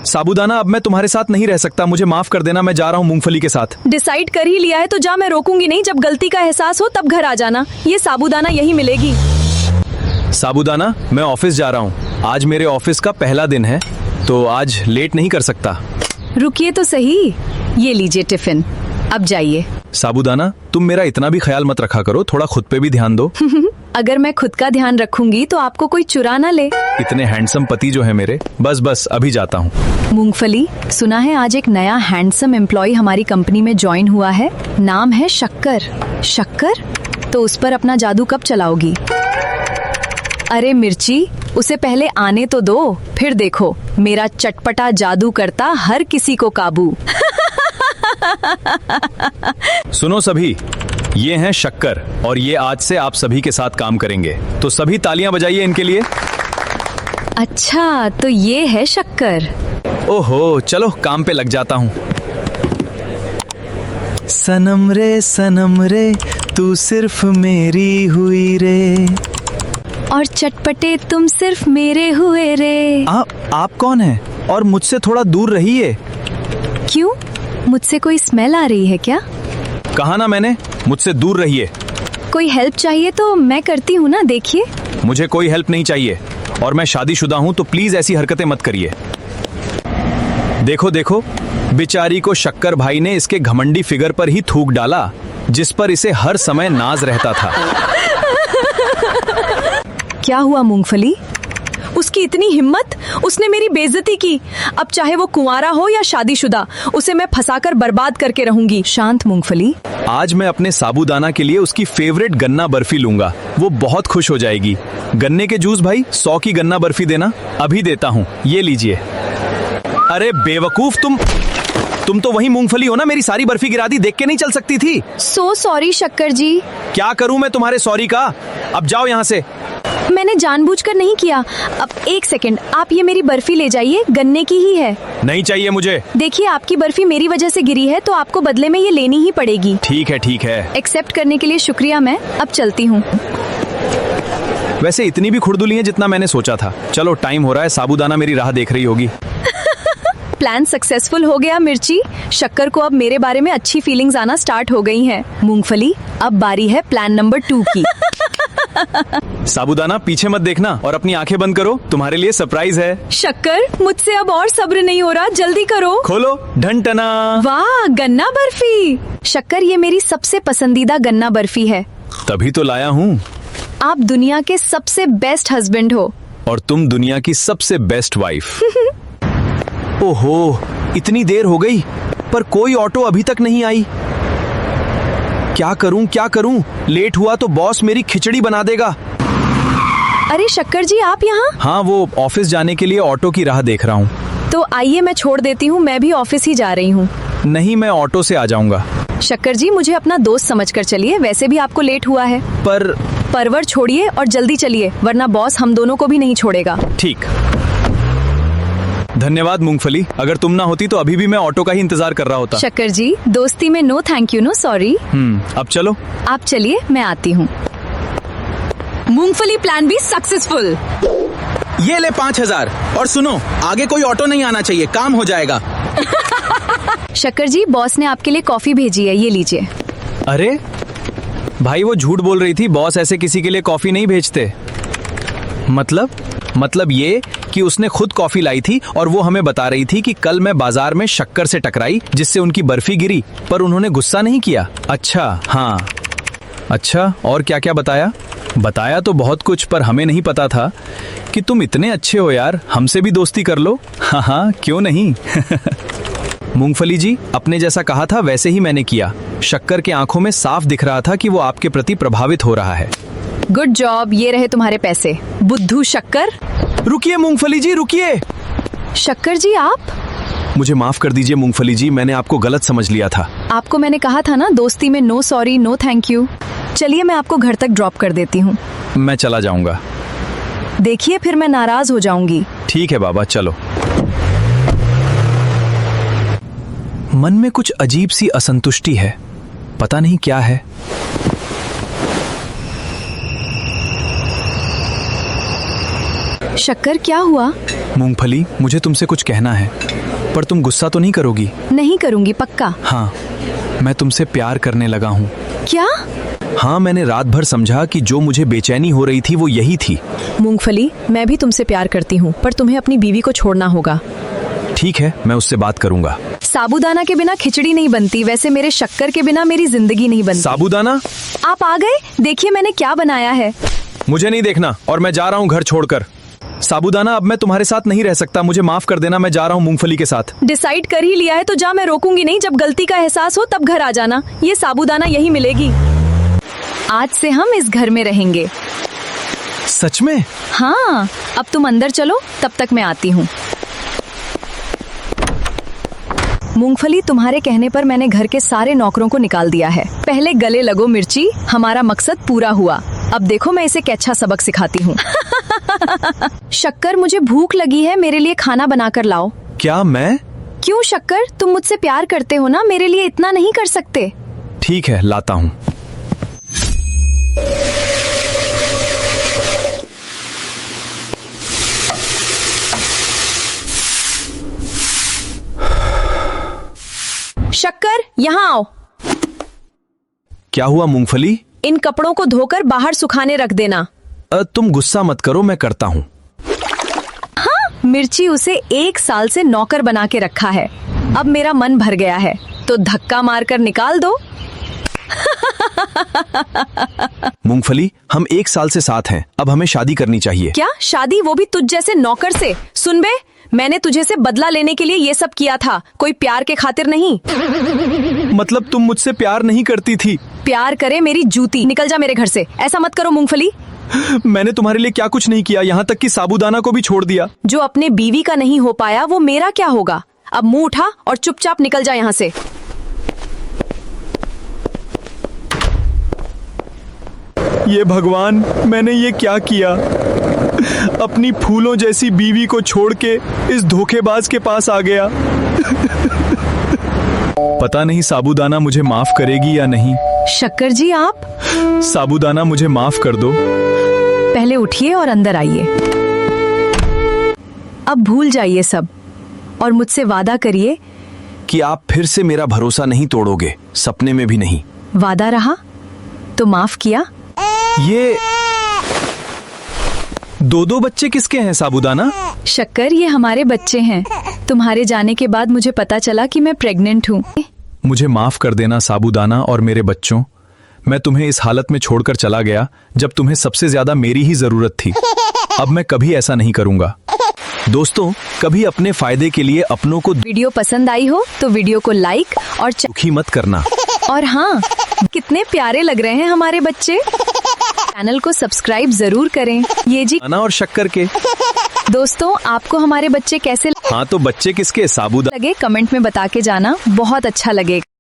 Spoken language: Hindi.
साबूदाना, अब मैं तुम्हारे साथ नहीं रह सकता, मुझे माफ कर देना, मैं जा रहा हूँ मूंगफली के साथ। डिसाइड कर ही लिया है तो जा, मैं रोकूंगी नहीं। जब गलती का एहसास हो तब घर आ जाना, ये साबूदाना यही मिलेगी। साबूदाना, मैं ऑफिस जा रहा हूँ, आज मेरे ऑफिस का पहला दिन है, तो आज लेट नहीं कर सकता। रुकिए तो सही, ये लीजिए टिफिन, अब जाइए। साबूदाना, तुम मेरा इतना भी ख्याल मत रखा करो, थोड़ा खुद पे भी ध्यान दो। अगर मैं खुद का ध्यान रखूंगी तो आपको कोई चुरा ना ले। इतने हैंडसम पति जो है मेरे। बस अभी जाता हूँ। मूंगफली, सुना है आज एक नया हैंडसम एम्प्लॉय हमारी कंपनी में ज्वाइन हुआ है, नाम है शक्कर। शक्कर? तो उस पर अपना जादू कब चलाओगी? अरे मिर्ची, उसे पहले आने तो दो, फिर देखो मेरा चटपटा जादू करता हर किसी को काबू। सुनो सभी, ये हैं शक्कर और ये आज से आप सभी के साथ काम करेंगे, तो सभी तालियां बजाइए इनके लिए। अच्छा, तो ये है शक्कर। ओहो, चलो काम पे लग जाता हूँ। सनम रे तू सिर्फ मेरी हुई रे, और चटपटे तुम सिर्फ मेरे हुए रे। आप कौन हैं? और मुझसे थोड़ा दूर रहिए। क्यों, मुझसे कोई स्मेल आ रही है क्या? कहा ना मैंने, मुझसे दूर रहिए। कोई हेल्प चाहिए तो मैं करती हूँ ना, देखिए। मुझे कोई हेल्प नहीं चाहिए, और मैं शादीशुदा हूँ, तो प्लीज ऐसी हरकतें मत करिए। देखो देखो, बेचारी को शक्कर भाई ने इसके घमंडी फिगर पर ही थूक डाला, जिस पर इसे हर समय नाज रहता था। क्या हुआ मूंगफली? उसकी इतनी हिम्मत, उसने मेरी बेइज्जती की। अब चाहे वो कुंवारा हो या शादीशुदा, उसे मैं फंसाकर बर्बाद करके रहूंगी। शांत मूंगफली। आज मैं अपने साबूदाना के लिए उसकी फेवरेट गन्ना बर्फी लूंगा, वो बहुत खुश हो जाएगी। गन्ने के जूस भाई, 100 की गन्ना बर्फी देना। अभी देता हूँ, ये लीजिए। अरे बेवकूफ, तुम तो वही मूंगफली हो ना, मेरी सारी बर्फी गिरा दी, देख के नहीं चल सकती थी। सो सॉरी शक्कर जी। क्या करूं मैं तुम्हारे सॉरी का? अब जाओ यहाँ से। मैंने जानबूझकर नहीं किया। अब एक सेकंड, आप ये मेरी बर्फी ले जाइए, गन्ने की ही है। नहीं चाहिए मुझे। देखिए, आपकी बर्फी मेरी वजह से गिरी है, तो आपको बदले में ये लेनी ही पड़ेगी। ठीक है। एक्सेप्ट करने के लिए शुक्रिया, मैं अब चलती हूँ। वैसे इतनी भी खुरदुली है जितना मैंने सोचा था। चलो, टाइम हो रहा है, साबूदाना मेरी राह देख रही होगी। प्लान सक्सेसफुल हो गया मिर्ची। शक्कर को अब मेरे बारे में अच्छी फीलिंग्स आना स्टार्ट हो गई हैं। मूंगफली, अब बारी है प्लान नंबर 2 की। साबूदाना, पीछे मत देखना और अपनी आंखें बंद करो, तुम्हारे लिए सरप्राइज है। शक्कर, मुझसे अब और सब्र नहीं हो रहा, जल्दी करो। खोलो, ढंटना। वाह, गन्ना बर्फी। शक्कर, ये मेरी सबसे पसंदीदा गन्ना बर्फी है। तभी तो लाया हूँ। आप दुनिया के सबसे बेस्ट हस्बैंड हो। और तुम दुनिया की सबसे बेस्ट वाइफ। ओहो, इतनी देर हो गई, पर कोई ऑटो अभी तक नहीं आई। क्या करूं? लेट हुआ तो बॉस मेरी खिचड़ी बना देगा। अरे शक्कर जी, आप यहाँ? हाँ, वो ऑफिस जाने के लिए ऑटो की राह देख रहा हूँ। तो आइए, मैं छोड़ देती हूँ, मैं भी ऑफिस ही जा रही हूँ। नहीं, मैं ऑटो से आ जाऊंगा। शक्कर जी, मुझे अपना दोस्त समझकर चलिए, वैसे भी आपको लेट हुआ है। परवर छोड़िए और जल्दी चलिए, वरना बॉस हम दोनों को भी नहीं छोड़ेगा। ठीक। धन्यवाद मूंगफली, अगर तुम ना होती तो अभी भी मैं ऑटो का ही इंतजार कर रहा होता। शक्कर जी, दोस्ती में no thank you, no sorry. अब चलो। आप चलिए, मैं आती हूँ। मूंगफली प्लान भी सक्सेसफुल। ये ले 5000, और सुनो, आगे कोई ऑटो नहीं आना चाहिए, काम हो जाएगा। शक्कर जी, बॉस ने आपके लिए कॉफी भेजी है, ये लीजिए। अरे भाई, वो झूठ बोल रही थी, बॉस ऐसे किसी के लिए कॉफी नहीं भेजते। मतलब ये कि उसने खुद कॉफी लाई थी और वो हमें बता रही थी कि कल मैं बाजार में शक्कर से टकराई, जिससे उनकी बर्फी गिरी, पर उन्होंने गुस्सा नहीं किया। अच्छा, हाँ। अच्छा, और क्या क्या बताया? बताया तो बहुत कुछ, पर हमें नहीं पता था कि तुम इतने अच्छे हो यार, हमसे भी दोस्ती कर लो। हाँ, क्यों नहीं। मूंगफली जी, अपने जैसा कहा था वैसे ही मैंने किया। शक्कर के आंखों में साफ दिख रहा था कि वो आपके प्रति प्रभावित हो रहा है। गुड जॉब, ये रहे तुम्हारे पैसे। बुद्धू शक्कर। रुकिए मूंगफली जी, रुकिए। शक्कर जी, आप? मुझे माफ कर दीजिए मूंगफली जी, मैंने आपको गलत समझ लिया था। आपको मैंने कहा था ना, दोस्ती में no sorry, no thank you. चलिए, मैं आपको घर तक ड्रॉप कर देती हूँ। मैं चला जाऊंगा। देखिए, फिर मैं नाराज हो जाऊंगी। ठीक है बाबा, चलो। मन में कुछ अजीब सी असंतुष्टि है, पता नहीं क्या है। शक्कर, क्या हुआ? मूंगफली, मुझे तुमसे कुछ कहना है, पर तुम गुस्सा तो नहीं करोगी? नहीं करूंगी, पक्का। हाँ, मैं तुमसे प्यार करने लगा हूँ। क्या? हाँ, मैंने रात भर समझा कि जो मुझे बेचैनी हो रही थी वो यही थी। मूंगफली, मैं भी तुमसे प्यार करती हूँ, पर तुम्हें अपनी बीवी को छोड़ना होगा। ठीक है, मैं उससे बात करूंगा। साबूदाना के बिना खिचड़ी नहीं बनती, वैसे मेरे शक्कर के बिना मेरी जिंदगी नहीं बनती। साबूदाना? आप आ गए, देखिए मैंने क्या बनाया है। मुझे नहीं देखना, और मैं जा रहा हूँ घर छोड़कर। साबूदाना, अब मैं तुम्हारे साथ नहीं रह सकता, मुझे माफ कर देना, मैं जा रहा हूँ मूंगफली के साथ। डिसाइड कर ही लिया है तो जा, मैं रोकूंगी नहीं। जब गलती का एहसास हो तब घर आ जाना, ये साबूदाना यही मिलेगी। आज से हम इस घर में रहेंगे। सच में? हाँ, अब तुम अंदर चलो, तब तक मैं आती हूँ। मूंगफली, तुम्हारे कहने पर मैंने घर के सारे नौकरों को निकाल दिया है। पहले गले लगो मिर्ची, हमारा मकसद पूरा हुआ। अब देखो मैं इसे कैसा सबक सिखाती हूँ। शक्कर, मुझे भूख लगी है, मेरे लिए खाना बनाकर लाओ। क्या? मैं? क्यों शक्कर, तुम मुझसे प्यार करते हो ना, मेरे लिए इतना नहीं कर सकते? ठीक है, लाता हूँ। शक्कर, यहाँ आओ। क्या हुआ मूंगफली? इन कपड़ों को धोकर बाहर सुखाने रख देना। तुम गुस्सा मत करो, मैं करता हूँ। मिर्ची, उसे 1 साल से नौकर बना के रखा है, अब मेरा मन भर गया है तो धक्का मारकर निकाल दो। मूंगफली, हम 1 साल से साथ हैं, अब हमें शादी करनी चाहिए। क्या शादी, वो भी तुझ जैसे नौकर से? सुन बे, मैंने तुझे से बदला लेने के लिए ये सब किया था, कोई प्यार के खातिर नहीं। मतलब तुम मुझसे प्यार नहीं करती थी? प्यार करे मेरी जूती, निकल जा मेरे घर से। ऐसा मत करो मूंगफली। मैंने तुम्हारे लिए क्या कुछ नहीं किया, यहाँ तक कि साबूदाना को भी छोड़ दिया। जो अपने बीवी का नहीं हो पाया वो मेरा क्या होगा? अब मुंह उठा और चुपचाप निकल जा यहाँ से। ये भगवान, मैंने ये क्या किया? अपनी फूलों जैसी बीवी को छोड़ के इस धोखेबाज के पास आ गया। पता नहीं साबूदाना मुझे माफ करेगी या नहीं। शक्कर जी, आप? साबूदाना, मुझे माफ कर दो। पहले उठिए और अंदर आइए। अब भूल जाइए सब और मुझसे वादा करिए कि आप फिर से मेरा भरोसा नहीं तोड़ोगे, सपने में भी नहीं। वादा रहा तो माफ किया। ये 2 बच्चे किसके हैं साबूदाना? शक्कर, ये हमारे बच्चे हैं। तुम्हारे जाने के बाद मुझे पता चला कि मैं प्रेग्नेंट हूँ। मुझे माफ कर देना साबूदाना और मेरे बच्चों। मैं तुम्हें इस हालत में छोड़कर चला गया जब तुम्हें सबसे ज्यादा मेरी ही जरूरत थी। अब मैं कभी ऐसा नहीं करूंगा। दोस्तों, कभी अपने फायदे के लिए अपनों को वीडियो पसंद आई हो तो वीडियो को लाइक और दुखी मत करना। और हाँ, कितने प्यारे लग रहे हैं हमारे बच्चे। चैनल को सब्सक्राइब जरूर करें। ये जी खाना और शक्कर के। दोस्तों, आपको हमारे बच्चे कैसे हाँ, तो बच्चे किसके? साबूदाना। लगे कमेंट में बता के जाना, बहुत अच्छा लगेगा।